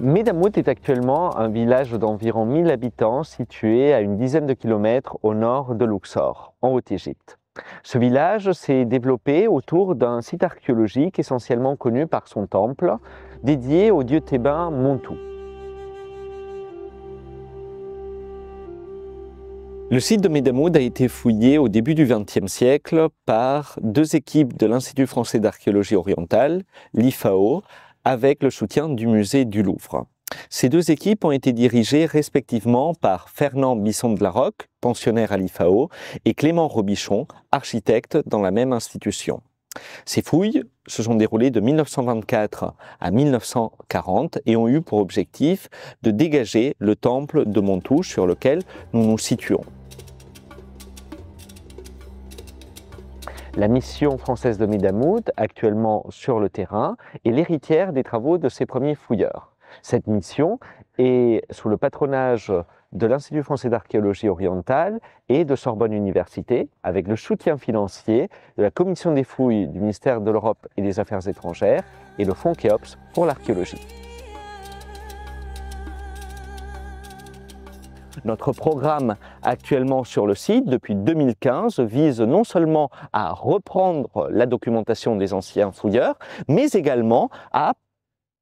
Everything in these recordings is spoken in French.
Medamoud est actuellement un village d'environ 1000 habitants situé à une dizaine de kilomètres au nord de Luxor, en Haute-Égypte. Ce village s'est développé autour d'un site archéologique essentiellement connu par son temple, dédié au dieu thébain Montou. Le site de Medamoud a été fouillé au début du XXe siècle par deux équipes de l'Institut français d'archéologie orientale, l'IFAO, avec le soutien du musée du Louvre. Ces deux équipes ont été dirigées respectivement par Fernand Bisson de la Roque, pensionnaire à l'IFAO, et Clément Robichon, architecte dans la même institution. Ces fouilles se sont déroulées de 1924 à 1940 et ont eu pour objectif de dégager le temple de Montou sur lequel nous nous situons. La mission française de Medamoud, actuellement sur le terrain, est l'héritière des travaux de ses premiers fouilleurs. Cette mission est sous le patronage de l'Institut français d'archéologie orientale et de Sorbonne Université, avec le soutien financier de la Commission des fouilles du ministère de l'Europe et des Affaires étrangères et le Fonds Khéops pour l'archéologie. Notre programme actuellement sur le site depuis 2015 vise non seulement à reprendre la documentation des anciens fouilleurs, mais également à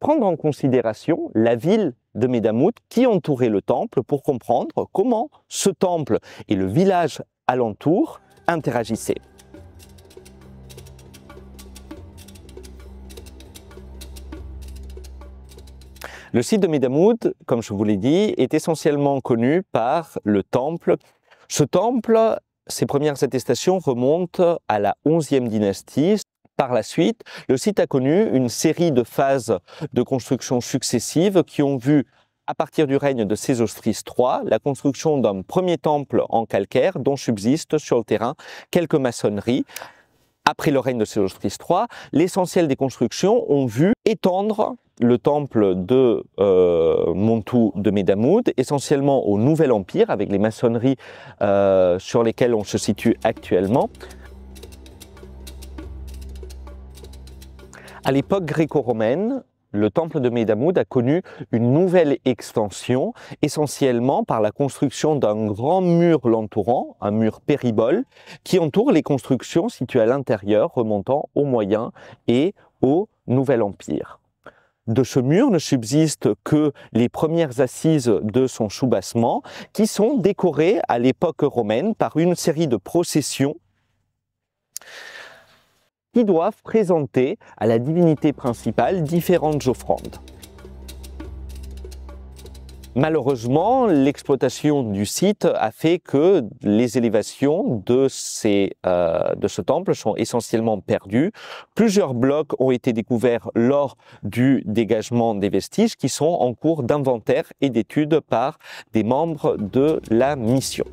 prendre en considération la ville de Medamoud qui entourait le temple pour comprendre comment ce temple et le village alentour interagissaient. Le site de Medamoud, comme je vous l'ai dit, est essentiellement connu par le temple. Ce temple, ses premières attestations remontent à la 11e dynastie. Par la suite, le site a connu une série de phases de construction successives qui ont vu, à partir du règne de Sésostris III, la construction d'un premier temple en calcaire dont subsistent sur le terrain quelques maçonneries. Après le règne de Sésostris III, l'essentiel des constructions ont vu étendre le temple de Montou de Medamoud, essentiellement au Nouvel Empire, avec les maçonneries sur lesquelles on se situe actuellement. À l'époque gréco-romaine, le temple de Medamoud a connu une nouvelle extension, essentiellement par la construction d'un grand mur l'entourant, un mur péribole, qui entoure les constructions situées à l'intérieur, remontant au Moyen et au Nouvel Empire. De ce mur ne subsistent que les premières assises de son soubassement, qui sont décorées à l'époque romaine par une série de processions qui doivent présenter à la divinité principale différentes offrandes. Malheureusement, l'exploitation du site a fait que les élévations de ce temple sont essentiellement perdues. Plusieurs blocs ont été découverts lors du dégagement des vestiges qui sont en cours d'inventaire et d'étude par des membres de la mission.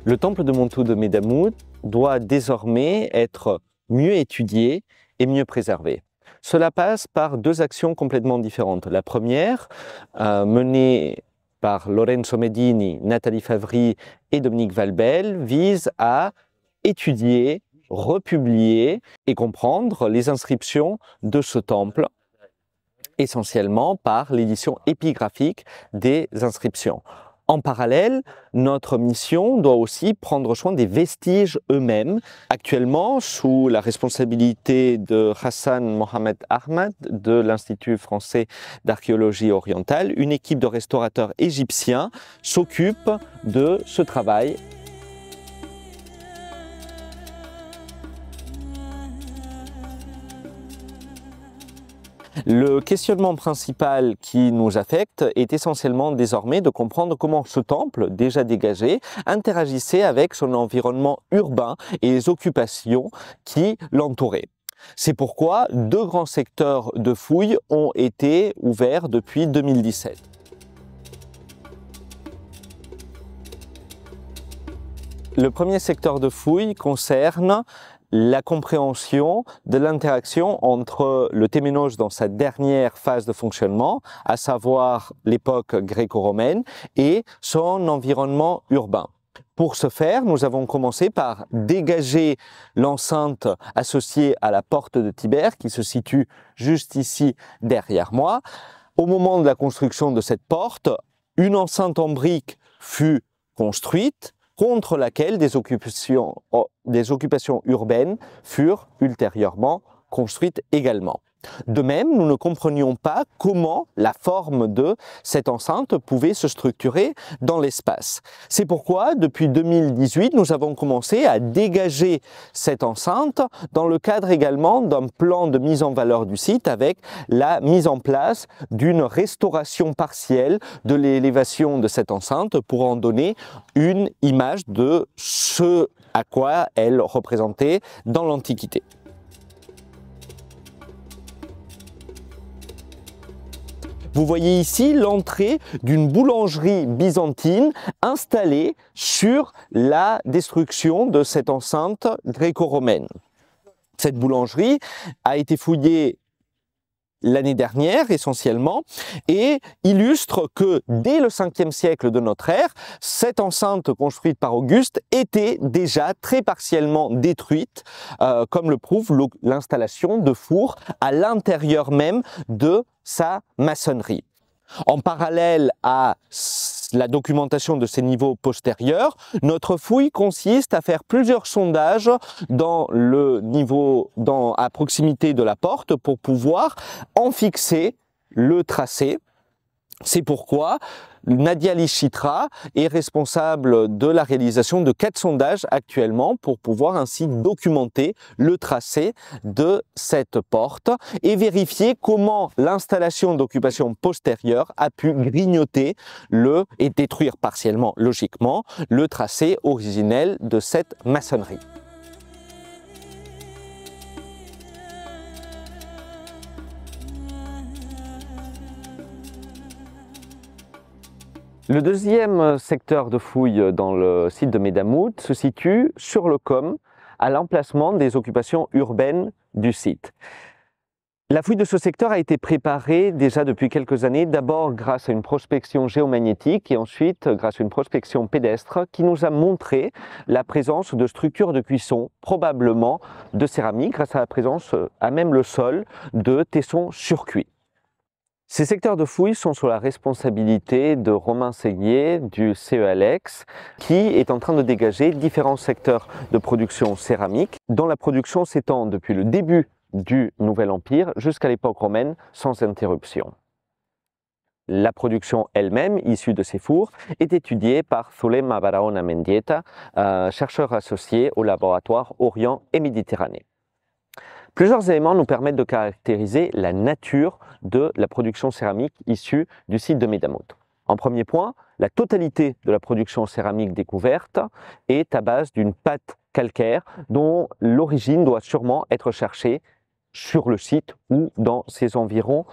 Le temple de Montou de Medamoud doit désormais être mieux étudié et mieux préservé. Cela passe par deux actions complètement différentes. La première, menée par Lorenzo Medini, Nathalie Favry et Dominique Valbel, vise à étudier, republier et comprendre les inscriptions de ce temple, essentiellement par l'édition épigraphique des inscriptions. En parallèle, notre mission doit aussi prendre soin des vestiges eux-mêmes. Actuellement, sous la responsabilité de Hassan Mohamed Ahmad de l'Institut français d'archéologie orientale, une équipe de restaurateurs égyptiens s'occupe de ce travail. Le questionnement principal qui nous affecte est essentiellement désormais de comprendre comment ce temple, déjà dégagé, interagissait avec son environnement urbain et les occupations qui l'entouraient. C'est pourquoi deux grands secteurs de fouilles ont été ouverts depuis 2017. Le premier secteur de fouilles concerne la compréhension de l'interaction entre le téménos dans sa dernière phase de fonctionnement, à savoir l'époque gréco-romaine, et son environnement urbain. Pour ce faire, nous avons commencé par dégager l'enceinte associée à la porte de Tibère qui se situe juste ici derrière moi. Au moment de la construction de cette porte, une enceinte en briques fut construite contre laquelle des occupations urbaines furent ultérieurement construites également. De même, nous ne comprenions pas comment la forme de cette enceinte pouvait se structurer dans l'espace. C'est pourquoi, depuis 2018, nous avons commencé à dégager cette enceinte dans le cadre également d'un plan de mise en valeur du site avec la mise en place d'une restauration partielle de l'élévation de cette enceinte pour en donner une image de ce à quoi elle représentait dans l'Antiquité. Vous voyez ici l'entrée d'une boulangerie byzantine installée sur la destruction de cette enceinte gréco-romaine. Cette boulangerie a été fouillée l'année dernière essentiellement et illustre que dès le 5e siècle de notre ère, cette enceinte construite par Auguste était déjà très partiellement détruite, comme le prouve l'installation de fours à l'intérieur même de sa maçonnerie. En parallèle à la documentation de ces niveaux postérieurs, notre fouille consiste à faire plusieurs sondages à proximité de la porte pour pouvoir en fixer le tracé. C'est pourquoi Nadia Lichitra est responsable de la réalisation de 4 sondages actuellement pour pouvoir ainsi documenter le tracé de cette porte et vérifier comment l'installation d'occupation postérieure a pu grignoter et détruire partiellement, logiquement, le tracé originel de cette maçonnerie. Le deuxième secteur de fouille dans le site de Medamoud se situe sur le COM, à l'emplacement des occupations urbaines du site. La fouille de ce secteur a été préparée déjà depuis quelques années, d'abord grâce à une prospection géomagnétique et ensuite grâce à une prospection pédestre qui nous a montré la présence de structures de cuisson, probablement de céramique, grâce à la présence à même le sol de tessons surcuits. Ces secteurs de fouilles sont sous la responsabilité de Romain Séguier du CEALEX qui est en train de dégager différents secteurs de production céramique dont la production s'étend depuis le début du Nouvel Empire jusqu'à l'époque romaine sans interruption. La production elle-même, issue de ces fours, est étudiée par Zulema Barahona Mendieta, chercheur associé au laboratoire Orient et Méditerranée. Plusieurs éléments nous permettent de caractériser la nature de la production céramique issue du site de Medamoud. En premier point, la totalité de la production céramique découverte est à base d'une pâte calcaire dont l'origine doit sûrement être cherchée sur le site ou dans ses environs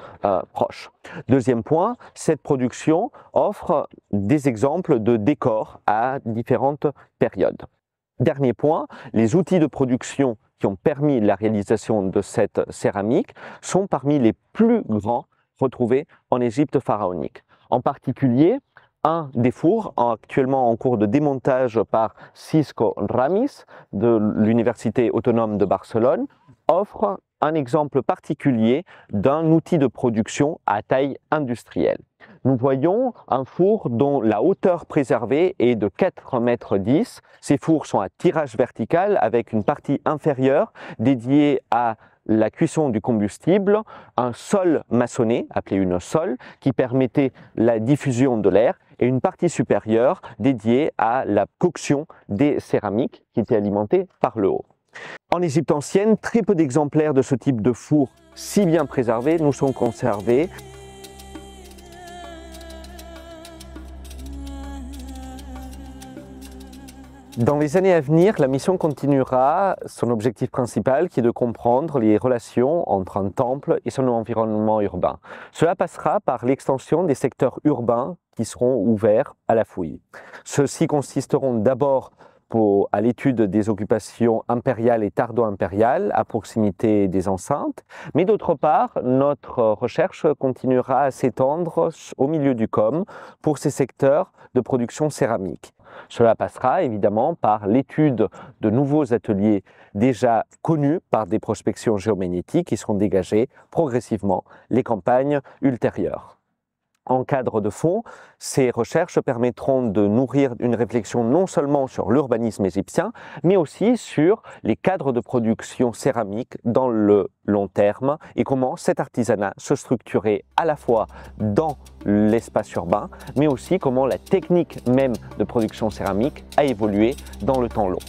proches. Deuxième point, cette production offre des exemples de décors à différentes périodes. Dernier point, les outils de production qui ont permis la réalisation de cette céramique sont parmi les plus grands retrouvés en Égypte pharaonique. En particulier, un des fours, actuellement en cours de démontage par Cisco Ramis de l'Université autonome de Barcelone, offre un exemple particulier d'un outil de production à taille industrielle. Nous voyons un four dont la hauteur préservée est de 4,10 mètres. Ces fours sont à tirage vertical avec une partie inférieure dédiée à la cuisson du combustible, un sol maçonné, appelé une sole, qui permettait la diffusion de l'air, et une partie supérieure dédiée à la coction des céramiques qui étaient alimentées par le haut. En Égypte ancienne, très peu d'exemplaires de ce type de four si bien préservés nous sont conservés. Dans les années à venir, la mission continuera son objectif principal qui est de comprendre les relations entre un temple et son environnement urbain. Cela passera par l'extension des secteurs urbains qui seront ouverts à la fouille. Ceux-ci consisteront d'abord à l'étude des occupations impériales et tardo-impériales à proximité des enceintes, mais d'autre part, notre recherche continuera à s'étendre au milieu du COM pour ces secteurs de production céramique. Cela passera évidemment par l'étude de nouveaux ateliers déjà connus par des prospections géomagnétiques qui seront dégagées progressivement les campagnes ultérieures. En cadre de fond, ces recherches permettront de nourrir une réflexion non seulement sur l'urbanisme égyptien, mais aussi sur les cadres de production céramique dans le long terme et comment cet artisanat se structurait à la fois dans l'espace urbain, mais aussi comment la technique même de production céramique a évolué dans le temps long.